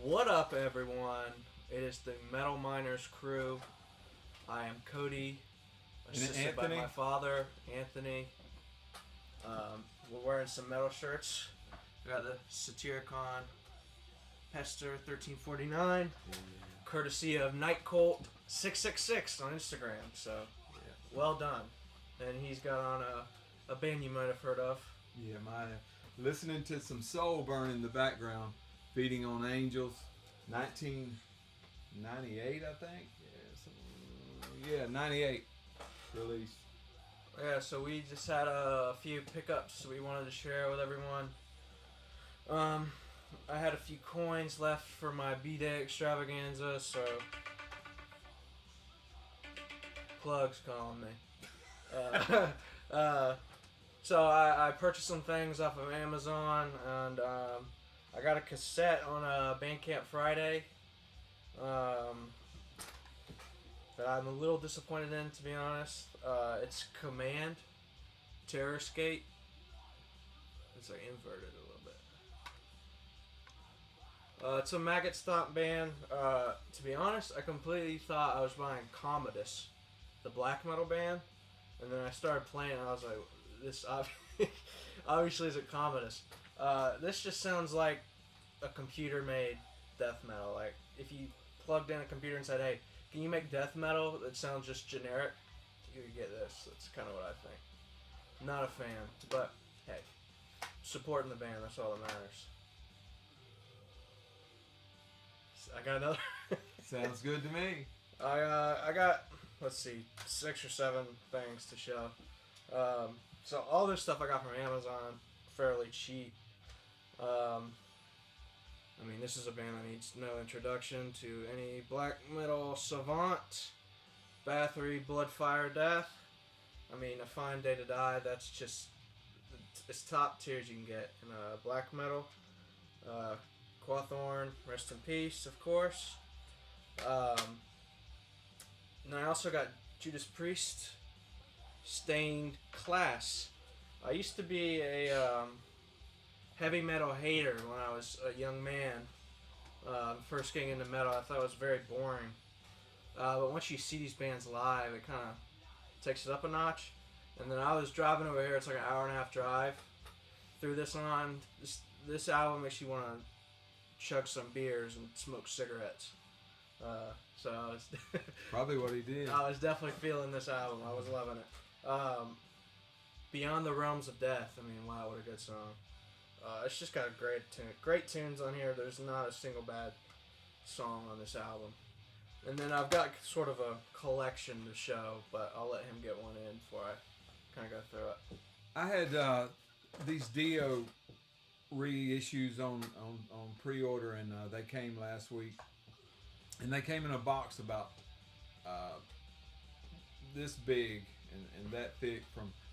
What up, everyone? It is the Metal Miners crew. I am Cody, assisted by my father, Anthony. We're wearing some metal shirts. We got the Satyricon Pester 1349, courtesy of Nightcolt 666 on Instagram. So, well done. And he's got on a band you might have heard of. Yeah, mine. Listening to some Soulburn in the background. Feeding on Angels, 1998, I think. Yeah, 98 release. Yeah, so we just had a few pickups we wanted to share with everyone. I had a few coins left for my B-Day extravaganza, so Plug's calling me. So I purchased some things off of Amazon, and I got a cassette on a Bandcamp Friday that I'm a little disappointed in, to be honest. It's Kommand, Scape. It's like inverted a little bit. It's a Maggot Stomp band. To be honest, I completely thought I was buying Commodus, the black metal band, and then I started playing and I was like, this obviously isn't Commodus. This just sounds like a computer-made death metal. Like, if you plugged in a computer and said, hey, can you make death metal that sounds just generic? You could get this. That's kind of what I think. Not a fan, but hey, supporting the band, that's all that matters. I got another. Sounds good to me. I got, let's see, 6 or 7 things to show. So all this stuff I got from Amazon, fairly cheap. I mean, this is a band that needs no introduction to any black metal savant. Bathory, Blood, Fire, Death. I mean, A Fine Day to Die, that's just, it's top tiers you can get in black metal. Quathorn, rest in peace, of course. And I also got Judas Priest, Stained Class. I used to be a heavy metal hater when I was a young man. First getting into metal, I thought it was very boring. But once you see these bands live, it kind of takes it up a notch. And then I was driving over here, it's like an hour and a half drive. Threw this on. This album makes you want to chug some beers and smoke cigarettes. So I was Probably what he did. I was definitely feeling this album. I was loving it. Beyond the Realms of Death. I mean, wow, what a good song. It's just got a great tunes on here. There's not a single bad song on this album. And then I've got sort of a collection to show, but I'll let him get one in before I kind of go through it. I had these Dio reissues on pre-order, and they came last week. And they came in a box about this big and that thick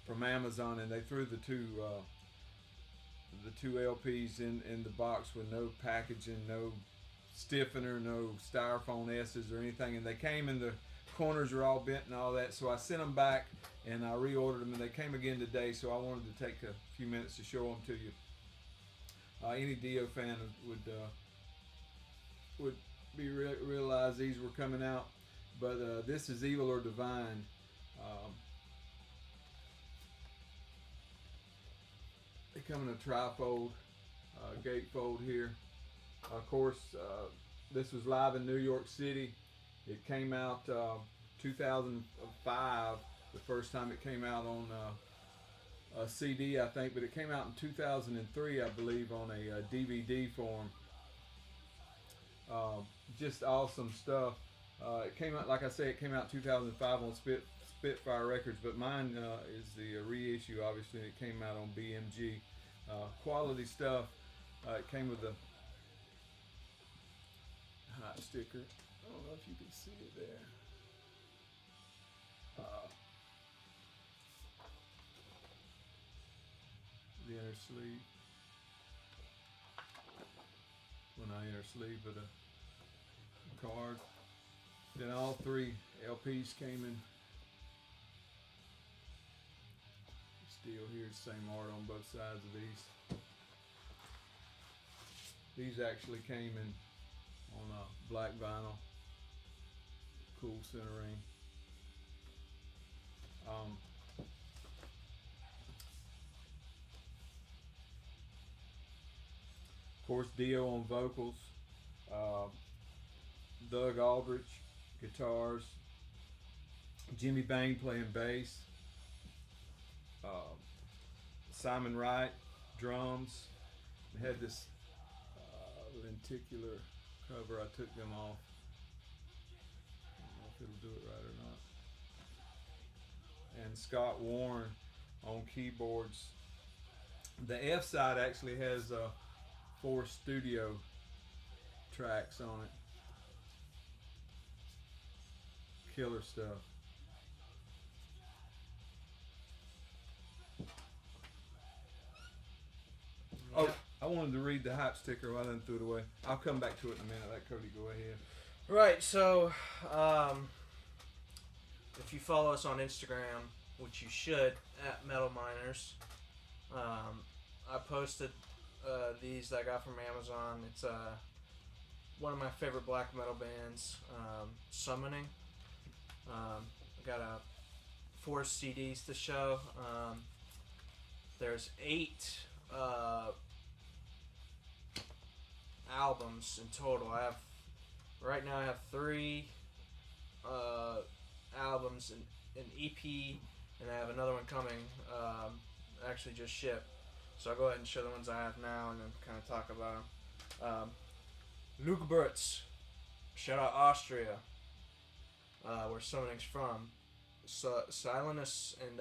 from Amazon, and they threw the two LPs in the box with no packaging, no stiffener, no styrofoam S's or anything, and they came in the corners are all bent and all that, so I sent them back and I reordered them, and they came again today, so I wanted to take a few minutes to show them to you. Any Dio fan would realize these were coming out, but this is Evil or Divine. They come in a trifold, gatefold here. Of course, this was live in New York City. It came out 2005, the first time it came out on a CD, I think, but it came out in 2003, I believe, on a DVD form. Just awesome stuff. It came out, like I say, it came out 2005 on Spitfire Records, but mine is the reissue, obviously. It came out on BMG. Quality stuff. It came with a hot sticker. I don't know if you can see it there. The inner sleeve. Well, not inner sleeve, but a card. Then all 3 LPs came in steel here, same art on both sides of these. These actually came in on black vinyl. Cool centering. Of course, Dio on vocals. Doug Aldrich guitars. Jimmy Bain playing bass. Simon Wright drums. They had this lenticular cover. I took them off. I don't know if it'll do it right or not. And Scott Warren on keyboards. The F side actually has 4 studio tracks on it. Killer stuff. Oh, I wanted to read the hype sticker while I didn't threw it away. I'll come back to it in a minute. Let Cody go ahead. Right, so if you follow us on Instagram, which you should, at Metal Miners, I posted these that I got from Amazon. It's one of my favorite black metal bands, Summoning. I got 4 CDs to show. There's 8 albums in total. Right now I have 3 albums, an EP, and I have another one coming, actually just shipped. So I'll go ahead and show the ones I have now and then kind of talk about them. Lugburz, shout out Austria, where Summoning's from. Silenus and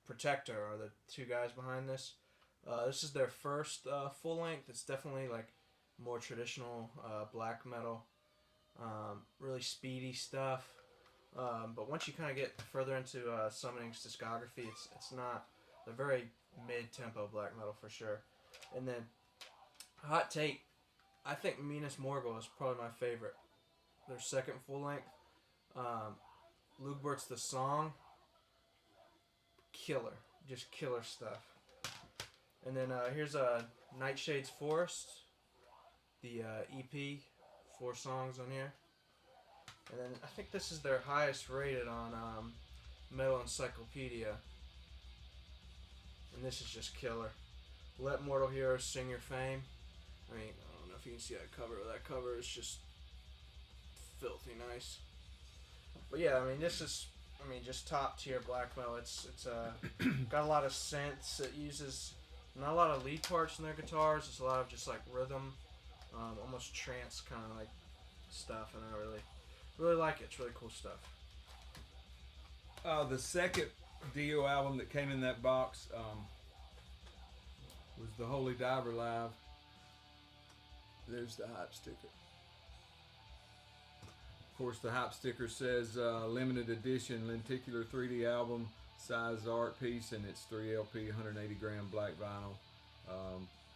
Protector are the 2 guys behind this. This is their first full length. It's definitely like more traditional black metal, really speedy stuff. But once you kind of get further into Summoning's discography, it's not a very mid-tempo black metal for sure. And then hot take, I think Minas Morgul is probably my favorite. Their second full length. Lugburz the song, killer, just killer stuff. And then here's Nightshades Forest, the EP, 4 songs on here. And then I think this is their highest rated on Metal Encyclopedia. And this is just killer. Let Mortal Heroes Sing Your Fame. I mean, I don't know if you can see that cover. That cover is just filthy nice. But yeah, I mean, this is, just top tier black metal. It's got a lot of synths. It uses not a lot of lead parts in their guitars. It's a lot of just like rhythm, almost trance kind of like stuff, and I really like it. It's really cool stuff. The second Dio album that came in that box was the Holy Diver Live. There's the hype sticker. Of course, the hype sticker says limited edition lenticular 3D album, size art piece, and it's 3 LP, 180 gram black vinyl.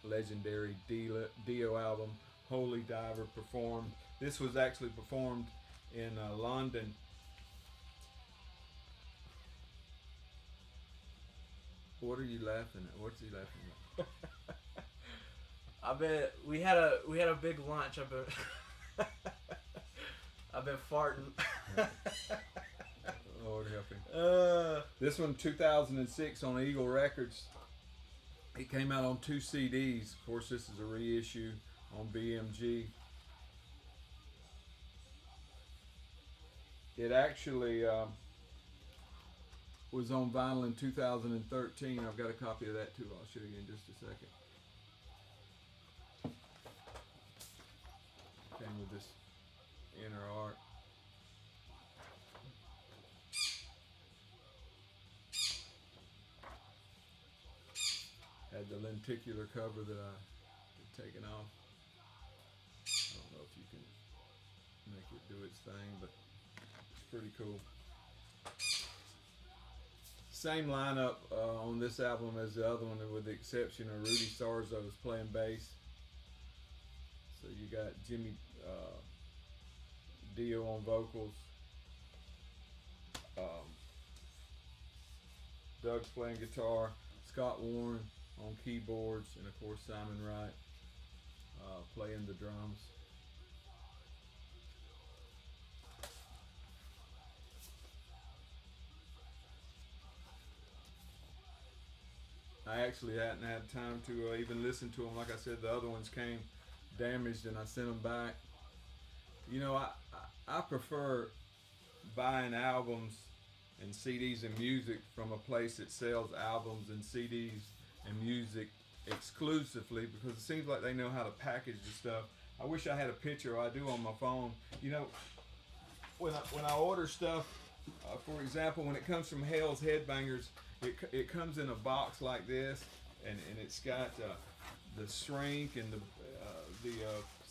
Legendary Dio album, Holy Diver performed. This was actually performed in London. What are you laughing at? What's he laughing at? I bet we had a big lunch. I've been farting. Lord help him. This one, 2006 on Eagle Records. It came out on 2 CDs. Of course, this is a reissue on BMG. It actually was on vinyl in 2013. I've got a copy of that too. I'll show you in just a second. Came with this inner art. Had the lenticular cover that I had taken off. I don't know if you can make it do its thing, but it's pretty cool. Same lineup on this album as the other one, with the exception of Rudy Sarzo was playing bass. So you got Jimmy Dio on vocals, Doug's playing guitar, Scott Warren on keyboards, and of course Simon Wright playing the drums. I actually hadn't had time to even listen to them. Like I said, the other ones came damaged and I sent them back. You know, I prefer buying albums and CDs and music from a place that sells albums and CDs and music exclusively, because it seems like they know how to package the stuff. I wish I had a picture, or I do on my phone. You know, when I order stuff, for example, when it comes from Hell's Headbangers, it comes in a box like this, and it's got the shrink and the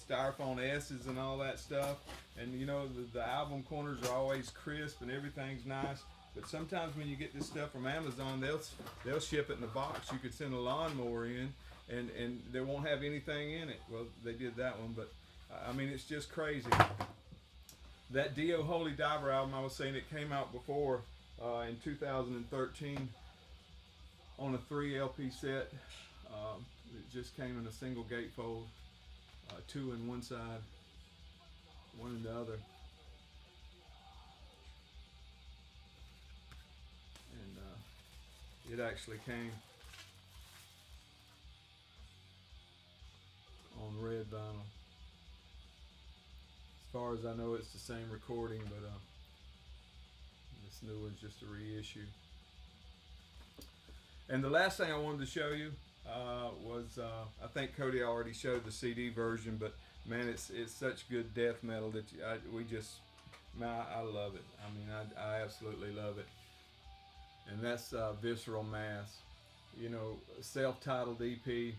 styrofoam S's and all that stuff. And you know, the album corners are always crisp and everything's nice. But sometimes when you get this stuff from Amazon, they'll ship it in a box. You could send a lawnmower in, and they won't have anything in it. Well, they did that one, but I mean, it's just crazy. That Dio Holy Diver album, I was saying, it came out before in 2013 on a 3 LP set. It just came in a single gatefold, 2 in one side, 1 in the other. And it actually came on red vinyl. As far as I know, it's the same recording, but this new one's just a reissue. And the last thing I wanted to show you was, I think Cody already showed the CD version, but man, it's such good death metal that I love it. I mean, I absolutely love it. And that's Visceral Mass. You know, self-titled EP,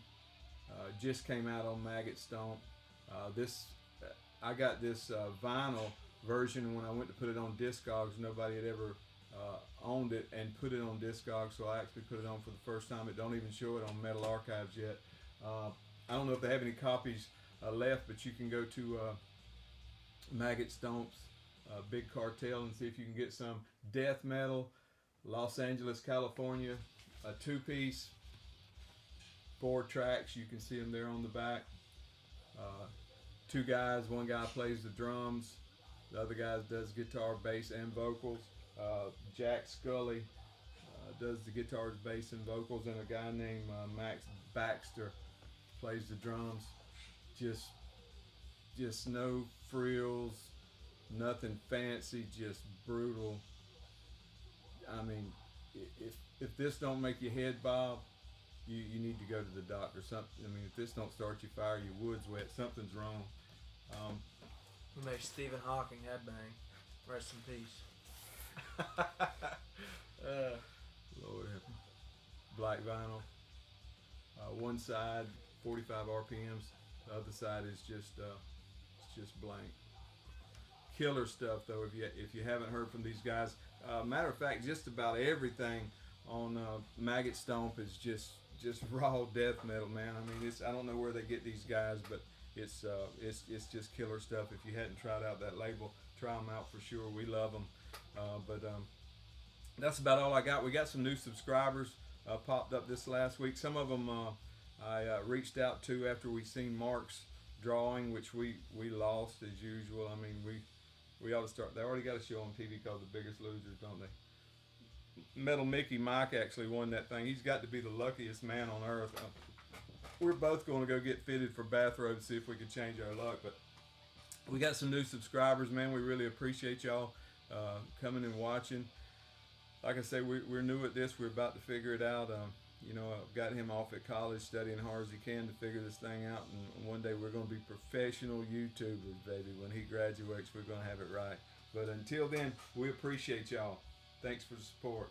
just came out on Maggot Stomp. I got this vinyl version when I went to put it on Discogs. Nobody had ever owned it and put it on Discogs, so I actually put it on for the first time. It don't even show it on Metal Archives yet. I don't know if they have any copies left, but you can go to Maggot Stomp's Big Cartel and see if you can get some death metal. Los Angeles, California, a 2-piece, 4 tracks. You can see them there on the back. 2 guys. One guy plays the drums. The other guy does guitar, bass, and vocals. Jack Scully does the guitars, bass, and vocals, and a guy named Max Baxter plays the drums. Just no frills, nothing fancy, just brutal. I mean, if this don't make your head bob, you need to go to the doctor. Something. I mean, if this don't start your fire, your wood's wet. Something's wrong. We made Stephen Hawking headbang. Rest in peace. Lord help me. Black vinyl. One side 45 RPMs. The other side is just it's just blank. Killer stuff though. If you haven't heard from these guys, matter of fact, just about everything on Maggot Stomp is just raw death metal, man. I mean, I don't know where they get these guys, but it's just killer stuff. If you hadn't tried out that label, try them out for sure. We love them. But that's about all I got. We got some new subscribers popped up this last week. Some of them I reached out to after we seen Mark's drawing, which we lost as usual. I mean, we ought to start. They already got a show on TV called The Biggest Losers, don't they? Metal Mickey Mike actually won that thing. He's got to be the luckiest man on earth. We're both going to go get fitted for Bathory to see if we can change our luck. But we got some new subscribers, man. We really appreciate y'all coming and watching. Like I say, we're new at this. We're about to figure it out. You know, I've got him off at college studying hard as he can to figure this thing out. And one day we're going to be professional YouTubers, baby. When he graduates, we're going to have it right. But until then, we appreciate y'all. Thanks for the support.